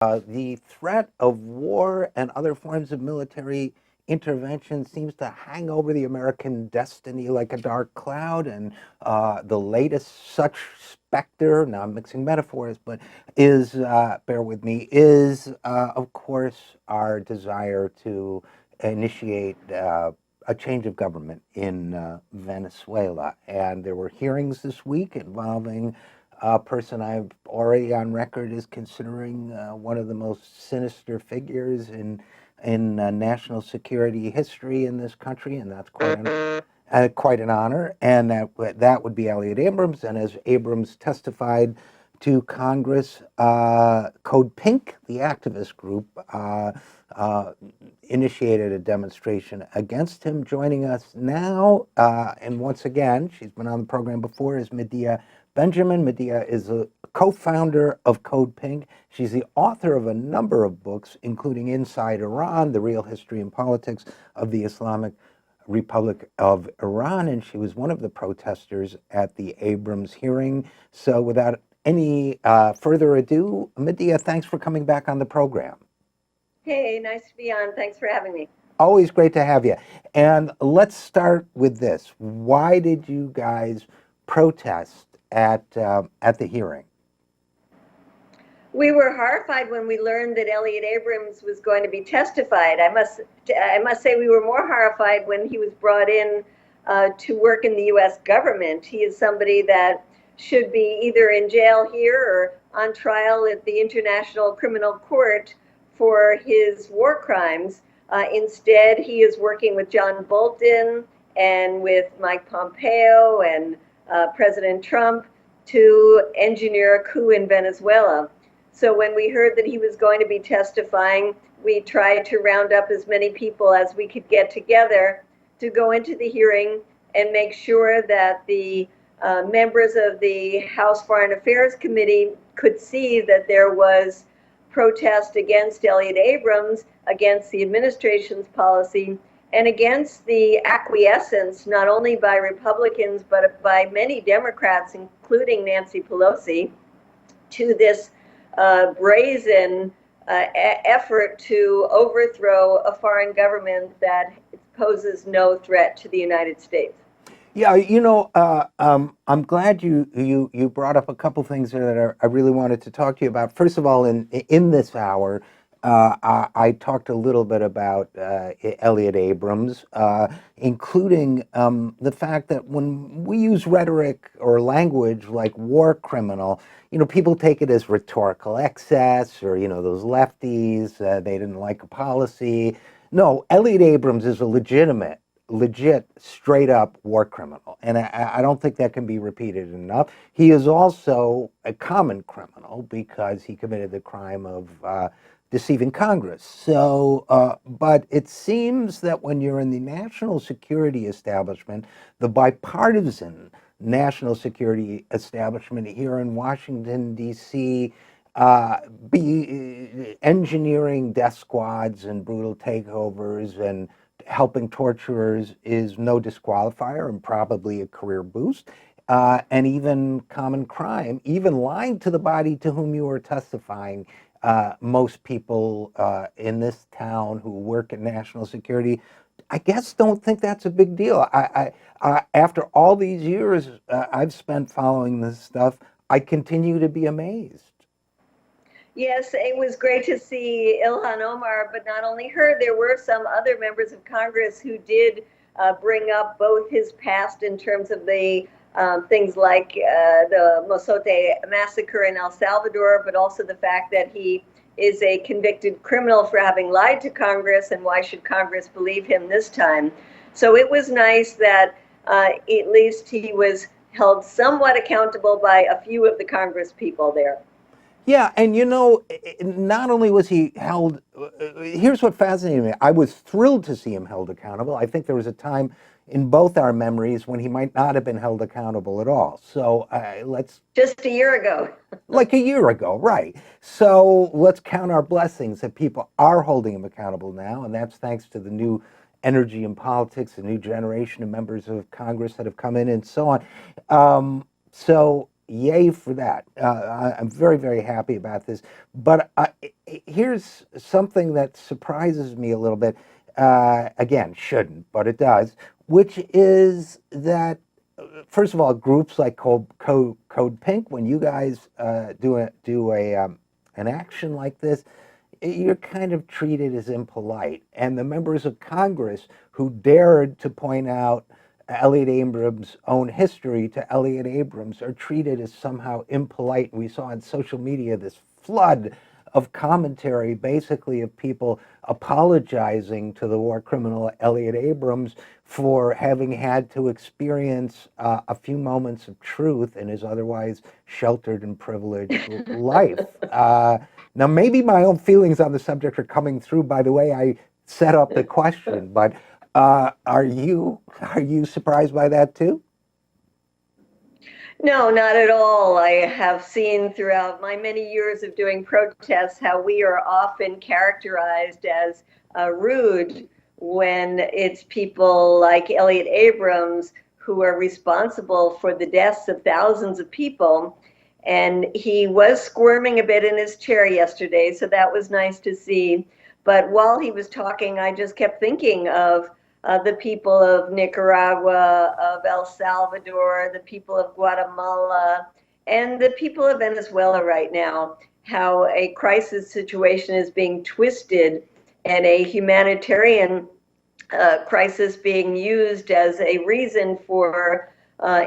The threat of war and other forms of military intervention seems to hang over the American destiny like a dark cloud. And the latest such specter, now I'm mixing metaphors, but is, bear with me, is, of course, our desire to initiate a change of government in Venezuela. And there were hearings this week involving a person I've already on record is considering one of the most sinister figures in national security history in this country, and that's quite an honor. And that would be Elliott Abrams. And as Abrams testified to Congress, Code Pink, the activist group, uh, initiated a demonstration against him. Joining us now, and once again, she's been on the program before, is Medea Benjamin. Medea is a co-founder of Code Pink. She's the author of a number of books, including Inside Iran, The Real History and Politics of the Islamic Republic of Iran, and she was one of the protesters at the Abrams hearing. So without any further ado, Medea, thanks for coming back on the program. Hey, nice to be on. Thanks for having me. Always great to have you. And let's start with this. Why did you guys protest at the hearing? We were horrified when we learned that Elliott Abrams was going to be testified. I must say we were more horrified when he was brought in to work in the U.S. government. He is somebody that should be either in jail here or on trial at the International Criminal Court for his war crimes. Instead, he is working with John Bolton and with Mike Pompeo and President Trump to engineer a coup in Venezuela. So when we heard that he was going to be testifying, we tried to round up as many people as we could get together to go into the hearing and make sure that the members of the House Foreign Affairs Committee could see that there was protest against Elliott Abrams, against the administration's policy, and against the acquiescence, not only by Republicans, but by many Democrats, including Nancy Pelosi, to this brazen effort to overthrow a foreign government that poses no threat to the United States. Yeah, I'm glad you brought up a couple things there that I really wanted to talk to you about. First of all, in this hour, I talked a little bit about Elliott Abrams, including the fact that when we use rhetoric or language like war criminal, people take it as rhetorical excess, or those lefties, they didn't like a policy. No, Elliott Abrams is a legit, straight up war criminal. And I don't think that can be repeated enough. He is also a common criminal because he committed the crime of deceiving Congress. So, but it seems that when you're in the national security establishment, the bipartisan national security establishment here in Washington, D.C., be engineering death squads and brutal takeovers and helping torturers is no disqualifier and probably a career boost. And even common crime, even lying to the body to whom you are testifying, most people in this town who work in national security, I guess, don't think that's a big deal. After all these years I've spent following this stuff, I continue to be amazed. Yes, it was great to see Ilhan Omar, but not only her, there were some other members of Congress who did bring up both his past in terms of the things like the Mosote massacre in El Salvador, but also the fact that he is a convicted criminal for having lied to Congress, and why should Congress believe him this time? So it was nice that at least he was held somewhat accountable by a few of the Congress people there. Yeah, and not only was he held, here's what fascinated me. I was thrilled to see him held accountable. I think there was a time in both our memories when he might not have been held accountable at all. So let's... Just a year ago. Like a year ago, right. So let's count our blessings that people are holding him accountable now, and that's thanks to the new energy in politics, the new generation of members of Congress that have come in and so on. So yay for that. I'm very, very happy about this. But here's something that surprises me a little bit. Again, shouldn't, but it does, which is that, first of all, groups like Code Pink, when you guys do an action like this, you're kind of treated as impolite. And the members of Congress who dared to point out Elliott Abrams' own history to Elliott Abrams are treated as somehow impolite. We saw on social media this flood of commentary, basically of people apologizing to the war criminal Elliott Abrams for having had to experience a few moments of truth in his otherwise sheltered and privileged life. Now, maybe my own feelings on the subject are coming through by the way I set up the question, but are you surprised by that too? No, not at all. I have seen throughout my many years of doing protests how we are often characterized as rude when it's people like Elliott Abrams who are responsible for the deaths of thousands of people. And he was squirming a bit in his chair yesterday, so that was nice to see. But while he was talking, I just kept thinking of the people of Nicaragua, of El Salvador, the people of Guatemala, and the people of Venezuela right now, how a crisis situation is being twisted and a humanitarian crisis being used as a reason for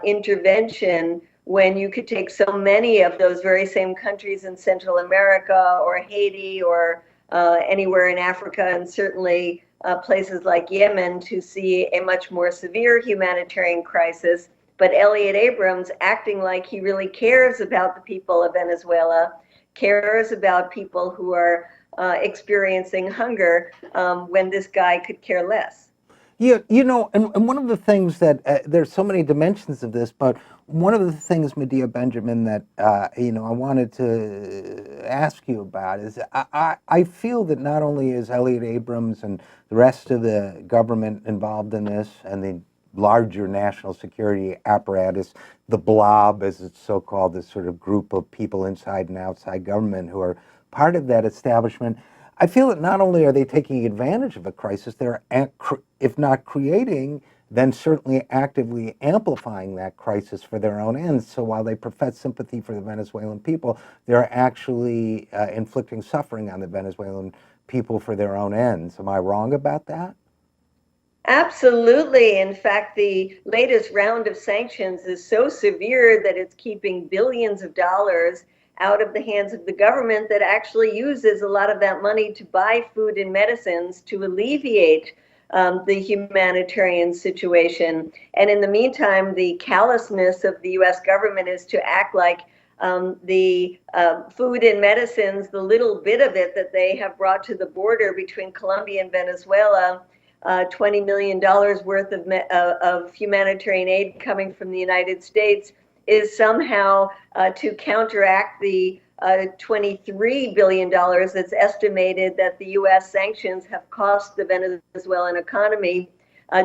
intervention when you could take so many of those very same countries in Central America or Haiti or anywhere in Africa, and certainly places like Yemen, to see a much more severe humanitarian crisis. But Elliott Abrams, acting like he really cares about the people of Venezuela, cares about people who are experiencing hunger, when this guy could care less. Yeah, and one of the things that there's so many dimensions of this, but one of the things, Medea Benjamin, that I wanted to ask you about is I feel that not only is Elliott Abrams and the rest of the government involved in this, and the larger national security apparatus, the blob, as it's so called, this sort of group of people inside and outside government who are part of that establishment. I feel that not only are they taking advantage of a crisis, they're, if not creating, then certainly actively amplifying that crisis for their own ends. So while they profess sympathy for the Venezuelan people, they're actually inflicting suffering on the Venezuelan people for their own ends. Am I wrong about that? Absolutely. In fact, the latest round of sanctions is so severe that it's keeping billions of dollars out of the hands of the government that actually uses a lot of that money to buy food and medicines to alleviate the humanitarian situation. And in the meantime, the callousness of the US government is to act like the food and medicines, the little bit of it that they have brought to the border between Colombia and Venezuela, $20 million worth of humanitarian aid coming from the United States, is somehow to counteract the $23 billion that's estimated that the U.S. sanctions have cost the Venezuelan economy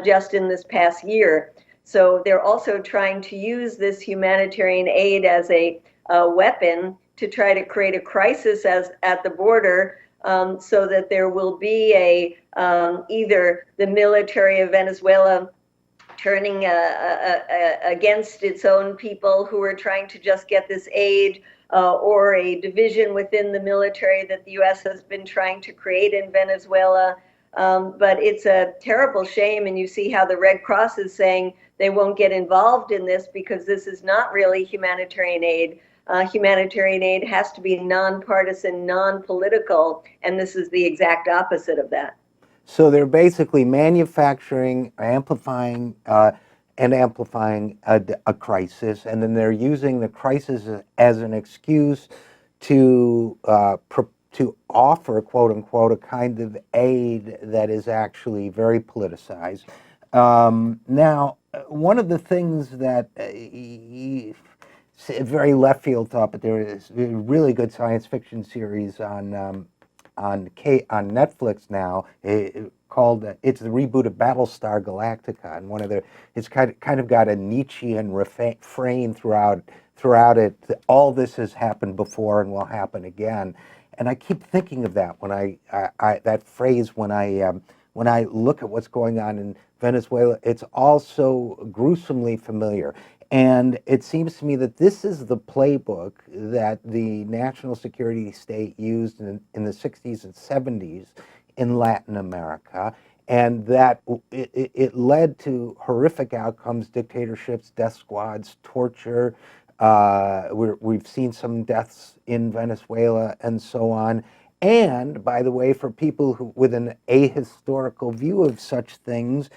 just in this past year. So they're also trying to use this humanitarian aid as a weapon to try to create a crisis at the border, so that there will be either the military of Venezuela turning against its own people who are trying to just get this aid, or a division within the military that the U.S. has been trying to create in Venezuela. But it's a terrible shame, and you see how the Red Cross is saying they won't get involved in this because this is not really humanitarian aid. Humanitarian aid has to be nonpartisan, non-political, and this is the exact opposite of that. So they're basically manufacturing, amplifying a crisis, and then they're using the crisis as an excuse to offer, quote unquote, a kind of aid that is actually very politicized. Now, one of the things that very left field thought, but there is a really good science fiction series on Netflix now, called it's the reboot of Battlestar Galactica, and it's kind of got a Nietzschean refrain throughout throughout it, all this has happened before and will happen again. And I keep thinking of that when that phrase when I look at what's going on in Venezuela. It's also gruesomely familiar. And it seems to me that this is the playbook that the national security state used in the 60s and 70s in Latin America, and that it led to horrific outcomes: dictatorships, death squads, torture. We've seen some deaths in Venezuela and so on. And by the way, for people who, with an ahistorical view of such things,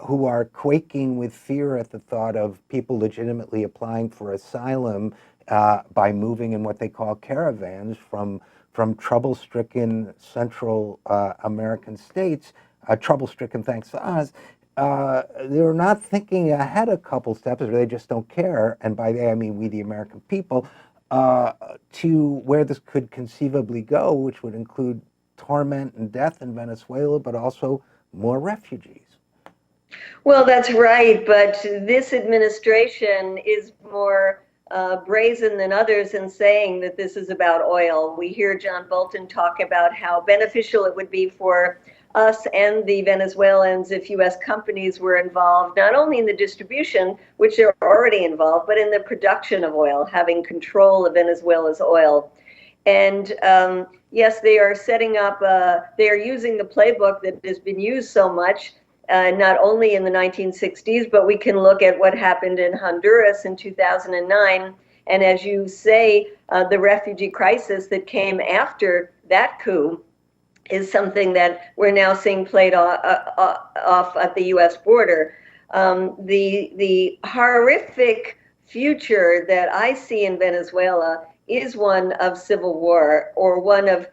who are quaking with fear at the thought of people legitimately applying for asylum by moving in what they call caravans from trouble-stricken Central American states, trouble-stricken thanks to us, they're not thinking ahead a couple steps, or they just don't care, and by they I mean we the American people, to where this could conceivably go, which would include torment and death in Venezuela, but also more refugees. Well, that's right, but this administration is more brazen than others in saying that this is about oil. We hear John Bolton talk about how beneficial it would be for us and the Venezuelans if U.S. companies were involved, not only in the distribution, which they're already involved, but in the production of oil, having control of Venezuela's oil. And yes, they are setting up, they are using the playbook that has been used so much, not only in the 1960s, but we can look at what happened in Honduras in 2009. And as you say, the refugee crisis that came after that coup is something that we're now seeing played off at the U.S. border. The horrific future that I see in Venezuela is one of civil war, or one of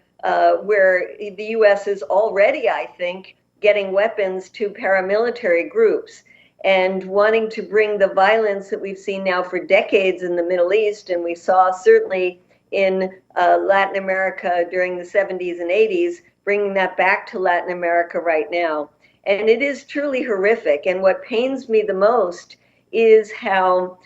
where the U.S. is already, I think, getting weapons to paramilitary groups and wanting to bring the violence that we've seen now for decades in the Middle East, and we saw certainly in Latin America during the 70s and 80s, bringing that back to Latin America right now. And it is truly horrific. And what pains me the most is how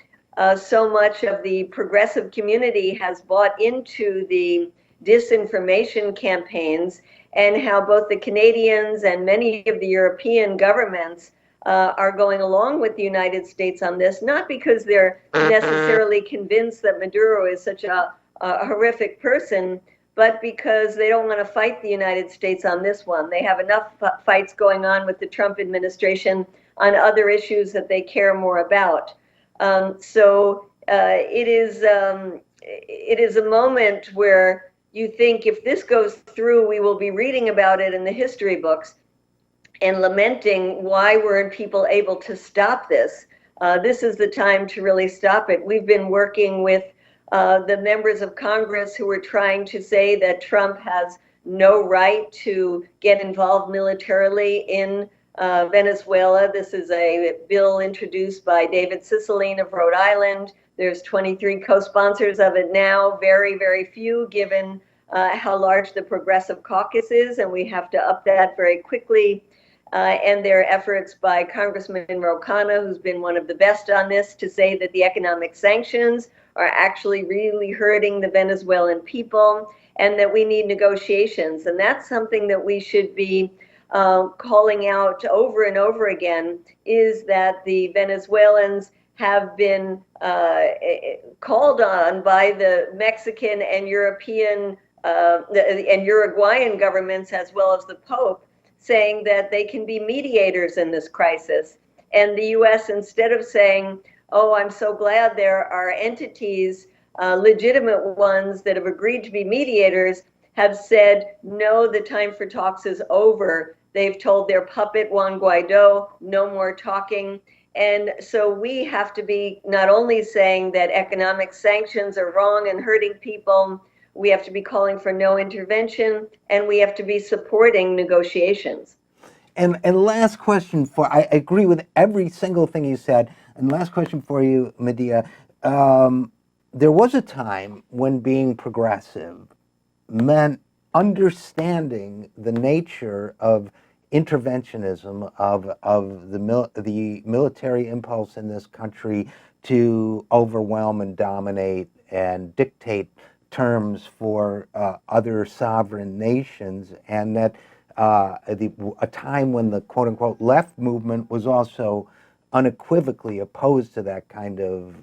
so much of the progressive community has bought into the disinformation campaigns, and how both the Canadians and many of the European governments are going along with the United States on this, not because they're necessarily convinced that Maduro is such a horrific person, but because they don't want to fight the United States on this one. They have enough fights going on with the Trump administration on other issues that they care more about. So it is a moment where you think, if this goes through, we will be reading about it in the history books and lamenting why weren't people able to stop this. This is the time to really stop it. We've been working with the members of Congress who are trying to say that Trump has no right to get involved militarily in Venezuela. This is a bill introduced by David Cicilline of Rhode Island. There's 23 co-sponsors of it now, very, very few given how large the Progressive Caucus is, and we have to up that very quickly. And there are efforts by Congressman Ro Khanna, who's been one of the best on this, to say that the economic sanctions are actually really hurting the Venezuelan people, and that we need negotiations. And that's something that we should be calling out over and over again, is that the Venezuelans have been called on by the Mexican and European and Uruguayan governments, as well as the Pope, saying that they can be mediators in this crisis. And the U.S., instead of saying, oh, I'm so glad there are entities, legitimate ones, that have agreed to be mediators, have said, no, the time for talks is over. They've told their puppet, Juan Guaido, no more talking. And so we have to be not only saying that economic sanctions are wrong and hurting people, we have to be calling for no intervention, and we have to be supporting negotiations. And last question I agree with every single thing you said. And last question for you, Medea. There was a time when being progressive meant understanding the nature of interventionism, of the military impulse in this country to overwhelm and dominate and dictate terms for other sovereign nations, and that a time when the quote-unquote left movement was also unequivocally opposed to that kind of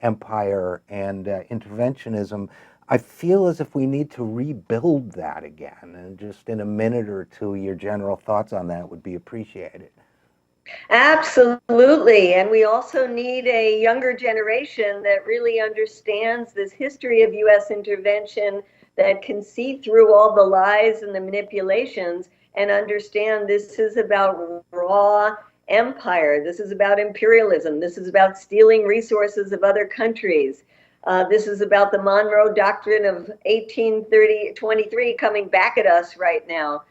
empire and interventionism. I feel as if we need to rebuild that again, and just in a minute or two, your general thoughts on that would be appreciated. Absolutely. And we also need a younger generation that really understands this history of U.S. intervention, that can see through all the lies and the manipulations and understand this is about raw empire. This is about imperialism. This is about stealing resources of other countries. This is about the Monroe Doctrine of 1823 coming back at us right now.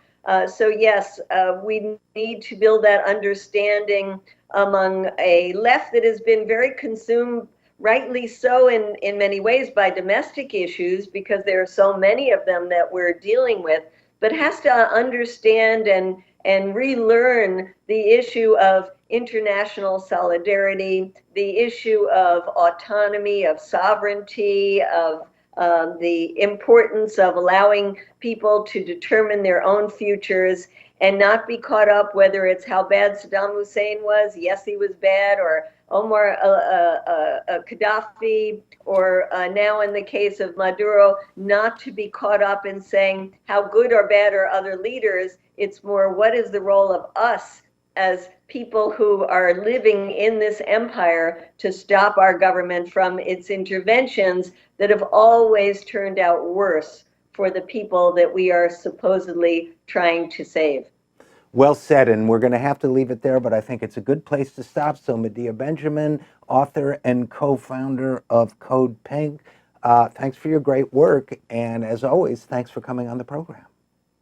So yes, we need to build that understanding among a left that has been very consumed, rightly so in many ways, by domestic issues, because there are so many of them that we're dealing with, but has to understand and relearn the issue of international solidarity, the issue of autonomy, of sovereignty, of the importance of allowing people to determine their own futures and not be caught up, whether it's how bad Saddam Hussein was, yes, he was bad, or Omar Gaddafi, or now in the case of Maduro, not to be caught up in saying how good or bad are other leaders. It's more, what is the role of us as people who are living in this empire to stop our government from its interventions that have always turned out worse for the people that we are supposedly trying to save. Well said, and we're going to have to leave it there, but I think it's a good place to stop. So Medea Benjamin, author and co-founder of Code Pink, thanks for your great work, and as always, thanks for coming on the program.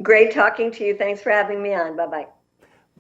Great talking to you. Thanks for having me on. Bye-bye.